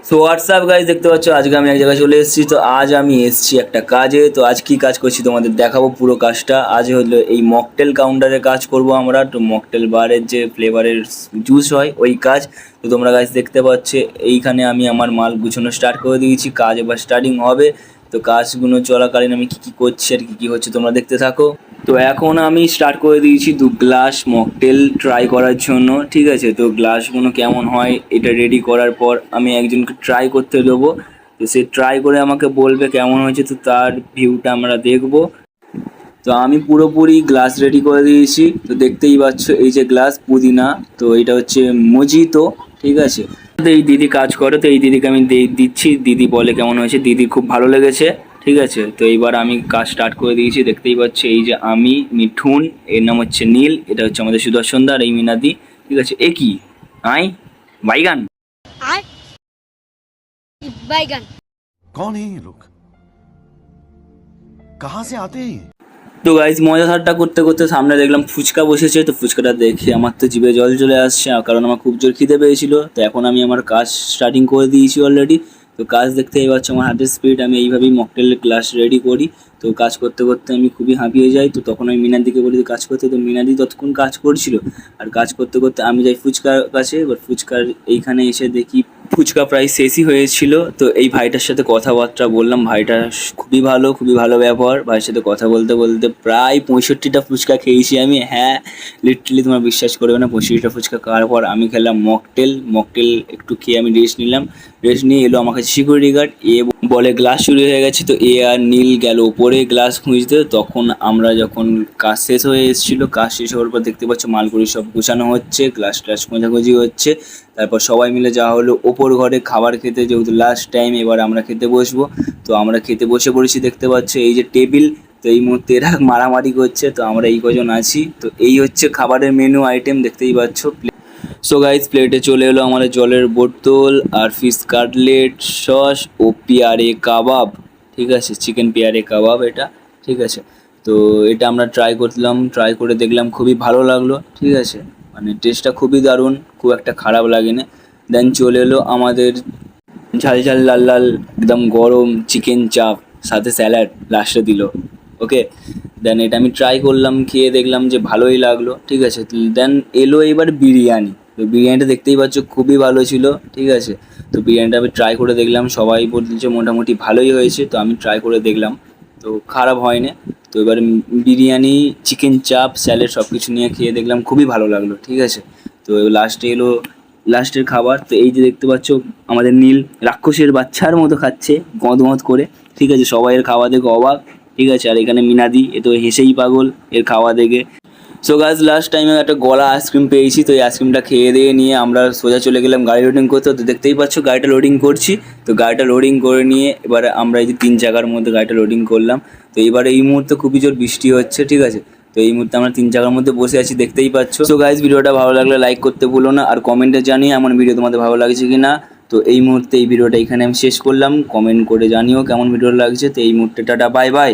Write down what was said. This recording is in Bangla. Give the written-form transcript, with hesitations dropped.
সো হোয়াটসঅ্যাপ গাইজ, দেখতে পাচ্ছ আজকে আমি এক জায়গায় চলে এসেছি। তো আজ আমি এসেছি একটা কাজে। তো আজ কি কাজ করছি তোমাদের দেখাবো পুরো কাজটা। আজ হলো এই মকটেল কাউন্টারে কাজ করব আমরা। তো মকটেল বারের যে ফ্লেভারের জুস হয় ওই কাজ। তো তোমরা গাইজ দেখতে পাচ্ছ এইখানে আমি আমার মাল গুছানো স্টার্ট করে দিয়েছি। কাজ এবার স্টার্টিং হবে। তো কাজগুলো চলাকালীন আমি কী করছি আর কী হচ্ছে তোমরা দেখতে থাকো। তো এখন আমি স্টার্ট করে দিয়েছি 2 গ্লাস মকটেল ট্রাই করার জন্য, ঠিক আছে। তো গ্লাসগুলো কেমন হয় এটা রেডি করার পর আমি একজনকে ট্রাই করতে দেবো। তো সে ট্রাই করে আমাকে বলবে কেমন হয়েছে, তো তার ভিউটা আমরা দেখব। তো আমি পুরোপুরি গ্লাস রেডি করে দিয়েছি। তো দেখতেই পাচ্ছ এই যে গ্লাস পুদিনা, তো এটা হচ্ছে মজিতো, ঠিক আছে। তো এই দিদি কাজ করে, তো এই দিদিকে আমি দিচ্ছি। দিদি বলে কেমন হয়েছে, দিদি খুব ভালো লেগেছে, ঠিক আছে। তো এইবার আমি কাজ স্টার্ট করে দিয়েছি। দেখতেই পাচ্ছি এই যে আমি মিঠুন, এর নাম হচ্ছে নীল, এটা হচ্ছে আমাদের সুদর্শন দা, আর এই মিনাদি, ঠিক আছে। এ কি আই বাইগান आय बैगन। कौन है ये लोग? कहां से आते हैं ये? তো গাইজ মজা ঠাট্টা করতে করতে সামনে দেখলাম ফুচকা বসেছে। তো ফুচকাটা দেখে আমার তো জিভে জল চলে আসছে, কারণ আমার খুব জোর খিদে পেয়েছিল। তো এখন আমি আমার কাজ স্টার্টিং করে দিয়েছি অলরেডি। তো কাজ দেখতেই পাচ্ছ আমার হাতের স্পিড, আমি এইভাবেই মকটেলের গ্লাস রেডি করি। তো কাজ করতে করতে আমি খুবই হাঁপিয়ে যাই। তো তখন আমি মিনাদিকে বলি কাজ করতে। তো মিনাদি ততক্ষণ কাজ করছিল, আর কাজ করতে করতে আমি যাই ফুচকার কাছে। এবার ফুচকার এইখানে এসে দেখি ফুচকা প্রায় শেষই হয়েছিল। তো এই ভাইটার সাথে কথাবার্তা বললাম, ভাইটা খুবই ভালো ব্যবহার। ভাইয়ের সাথে কথা বলতে বলতে প্রায় 65টা ফুচকা খেয়েছি আমি। হ্যাঁ, লিটারালি তোমরা বিশ্বাস করবে না, 65টা ফুচকা খাওয়ার পর আমি খেলাম মকটেল একটু খেয়ে আমি রেস্ট নিলাম। রেস্ট নিয়ে এলো আমার কাছে সিকিউরিটি গার্ড। এ বলে গ্লাস চুরি হয়ে গেছে। তো এ আর নীল গেল ওপরে গ্লাস খুঁজতে। তখন আমরা যখন কাজ শেষ হয়ে এসেছিলো, কাজ শেষ হওয়ার পর দেখতে পাচ্ছ মালগুড়ি সব গুছানো হচ্ছে, গ্লাস ট্লাস খোঁজাখুঁজি হচ্ছে। তারপর সবাই মিলে যাওয়া হলো ওপর ঘরে খাবার খেতে, যেহেতু লাস্ট টাইম এবার আমরা খেতে বসবো। তো আমরা খেতে বসে পড়েছি, দেখতে পাচ্ছ এই যে টেবিল। তো এই মুহূর্তে এরা মারামারি করছে, তো আমরা এই কজন আছি। তো এই হচ্ছে খাবারের মেনু আইটেম, দেখতেই পাচ্ছ। সো গাইজ প্লেটে চলে এলো আমাদের জলের বোতল আর ফিশ কাটলেট, সস ও পেয়ারে কাবাব, ঠিক আছে। চিকেন পেয়ারে কাবাব এটা, ঠিক আছে। তো এটা আমরা ট্রাই করলাম, ট্রাই করে দেখলাম খুবই ভালো লাগলো, ঠিক আছে। মানে টেস্টটা খুবই দারুণ, খুব একটা খারাপ লাগেনি। দেন চলে এলো আমাদের ঝাল ঝাল লাল লাল একদম গরম চিকেন চাপ, সাথে স্যালাড লাস্টে দিল, ওকে। দেন এটা আমি ট্রাই করলাম, খেয়ে দেখলাম যে ভালোই লাগলো, ঠিক আছে। দেন এলো এবার বিরিয়ানি। তো বিরিয়ানিটা দেখতেই পাচ্ছ খুবই ভালো ছিল, ঠিক আছে। তো বিরিয়ানিটা আমি ট্রাই করে দেখলাম, সবাই বলছে মোটামুটি ভালোই হয়েছে। তো আমি ট্রাই করে দেখলাম, তো খারাপ হয়নি। তো এবার বিরিয়ানি, চিকেন চাপ, স্যালাড সব কিছু নিয়ে খেয়ে দেখলাম খুবই ভালো লাগলো, ঠিক আছে। তো লাস্টে এলো লাস্টের খাবার। তো এই যে দেখতে পাচ্ছ আমাদের নীল রাক্ষসের বাচ্চার মতো খাচ্ছে গঁদ করে, ঠিক আছে। সবাই এর খাওয়া দেখে অবাক, ঠিক আছে। আর এখানে মিনাদি, এ তো হেসেই পাগল এর খাওয়া দেখে। সো গাইজ লাস্ট টাইমে একটা গলা আইসক্রিম পেয়েছি। তো এই আইসক্রিমটা খেয়ে দিয়ে নিয়ে আমরা সোজা চলে গেলাম গাড়ি লোডিং করতে। তো দেখতেই পাচ্ছ গাড়িটা লোডিং করছি। তো গাড়িটা লোডিং করে নিয়ে এবারে আমরা এই যে 3 জায়গার মধ্যে গাড়িটা লোডিং করলাম। তো এবারে এই মুহূর্তে খুবই জোর বৃষ্টি হচ্ছে, ঠিক আছে। তো এই মুহূর্তে আমরা 3 জায়গার মধ্যে বসে আছি, দেখতেই পাচ্ছ। সো গাইজ ভিডিওটা ভালো লাগলে লাইক করতে ভুলো না, আর কমেন্টে জানিয়ে এমন ভিডিও তোমাদের ভালো লাগছে কি না। তো এই মুহূর্তে এই ভিডিওটা এখানে আমি শেষ করলাম। কমেন্ট করে জানিও কেমন ভিডিও লাগছে। তো এই মুহূর্তে টাটা, বাই বাই।